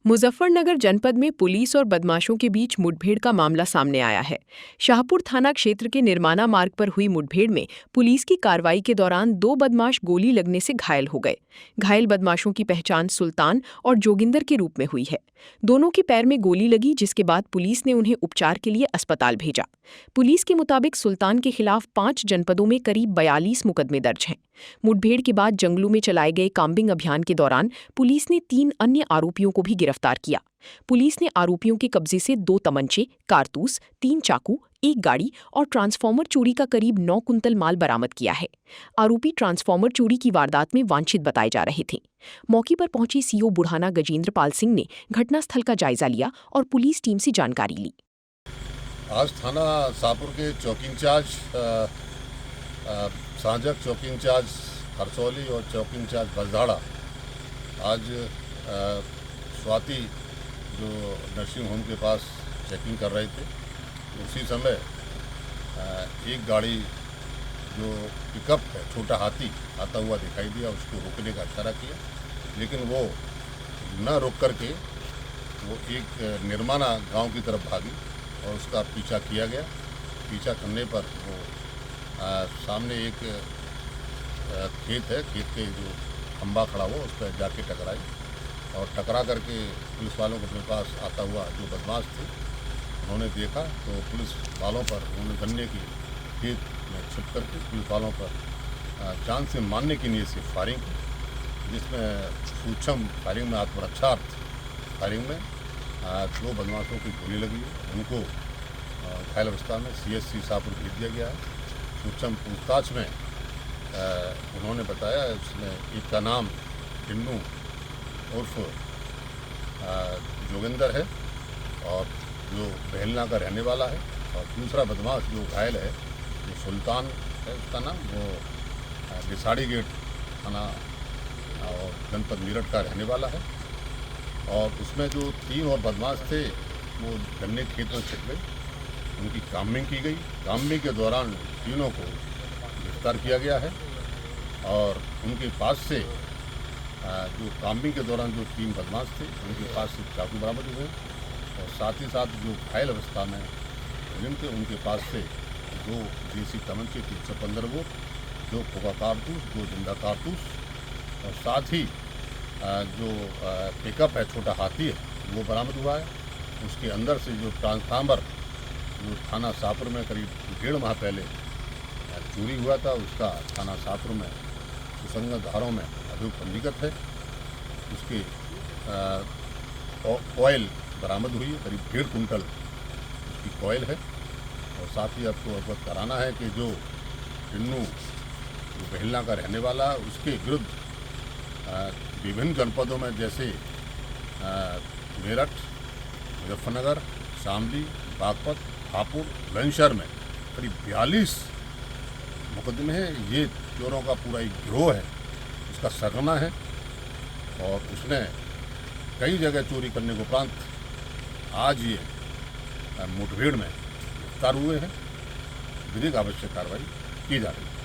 मुजफ्फरनगर जनपद में पुलिस और बदमाशों के बीच मुठभेड़ का मामला सामने आया है। शाहपुर थाना क्षेत्र के निर्माना मार्ग पर हुई मुठभेड़ में पुलिस की कार्रवाई के दौरान 2 बदमाश गोली लगने से घायल हो गए। घायल बदमाशों की पहचान सुल्तान और जोगिंदर के रूप में हुई है। दोनों के पैर में गोली लगी, जिसके बाद पुलिस ने उन्हें उपचार के लिए अस्पताल भेजा। पुलिस के मुताबिक सुल्तान के खिलाफ 5 जनपदों में करीब 42 मुकदमे दर्ज हैं। मुठभेड़ के बाद जंगलों में चलाए गए काम्बिंग अभियान के दौरान पुलिस ने 3 अन्य आरोपियों को भी गिरफ्तार किया। पुलिस ने आरोपियों के कब्जे से 2 तमंचे, कारतूस, 3 चाकू, 1 गाड़ी और ट्रांसफार्मर चोरी का करीब 9 कुंतल माल बरामद किया है। आरोपी ट्रांसफार्मर चोरी की वारदात में वांछित बताए जा रहे थे। मौके पर पहुंची सीओ बुढ़ाना गजेंद्र पाल सिंह ने घटनास्थल का जायजा लिया और पुलिस टीम से जानकारी ली। आज थाना शाहपुर के चौकी इंचार्ज सांजक, चौकी इंचार्ज हरसौली और चौकी इंचार्ज बसधाड़ा आज स्वाति जो नर्सिंग होम के पास चेकिंग कर रहे थे। उसी समय एक गाड़ी जो पिकअप है, छोटा हाथी आता हुआ दिखाई दिया। उसको रोकने का इशारा किया, लेकिन वो न रोक करके वो एक निर्माना गांव की तरफ भागी और उसका पीछा किया गया। पीछा करने पर वो सामने एक खेत है, खेत के जो खंबा खड़ा हुआ उस पर जाके टकराई और टकरा करके पुलिस वालों को अपने पास आता हुआ जो बदमाश थे उन्होंने देखा तो पुलिस वालों पर उन्होंने गन्ने की खेत में छिप करके पुलिस वालों पर जान से मारने की नीयत से फायरिंग की, जिसमें सूक्ष्म फायरिंग में आत्मरक्षार्थ फायरिंग में 2 बदमाशों की गोली लगी है। उनको घायल अवस्था में CSC शाहपुर भेज दिया गया है। सूक्ष्म पूछताछ में उन्होंने बताया उसमें एक का नाम टिन्नू उर्फ जोगिंदर है और जो बहलना का रहने वाला है, और दूसरा बदमाश जो घायल है जो सुल्तान है, उसका नाम वो बिसाड़ी गेट थाना और जनपद मेरठ का रहने वाला है। और उसमें जो 3 और बदमाश थे वो गन्ने खेत में छिप गए, उनकी काम्बिंग की गई। काम्बिंग के दौरान तीनों को गिरफ्तार किया गया है और उनके पास से जो काम्बिंग के दौरान जो 3 बदमाश थे उनके पास से चाकू बरामद हुए और साथ ही साथ जो घायल अवस्था में जिन थे उनके पास से 2 देसी तमंचे 315 बोर, 2 खोखा कारतूस, 2 जिंदा कारतूस और साथ ही जो पिकअप है, छोटा हाथी है, वो बरामद हुआ है। उसके अंदर से जो ट्रांसफार्मर जो थाना शाहपुर में करीब 1.5 माह पहले चोरी हुआ था, उसका थाना शाहपुर में सुसंगत धाराओं में अभियोग पंजीकृत है। उसकी ऑयल बरामद हुई है, करीब 1.5 कुंटल उसकी कॉयल है। और साथ ही आपको अवगत कराना है कि जो टिन्नू जो बहलना का रहने वाला है उसके विरुद्ध विभिन्न जनपदों में जैसे मेरठ, मुजफ्फरनगर, शामली, बागपत, हापुड़, बुलंदशहर में करीब 42 मुकदमे हैं। ये चोरों का पूरा एक गिरोह है, उसका सरगना है और उसने कई जगह चोरी करने के उपरांत आज ये मुठभेड़ में गिरफ्तार हुए हैं। विधिक आवश्यक कार्रवाई की जा रही है।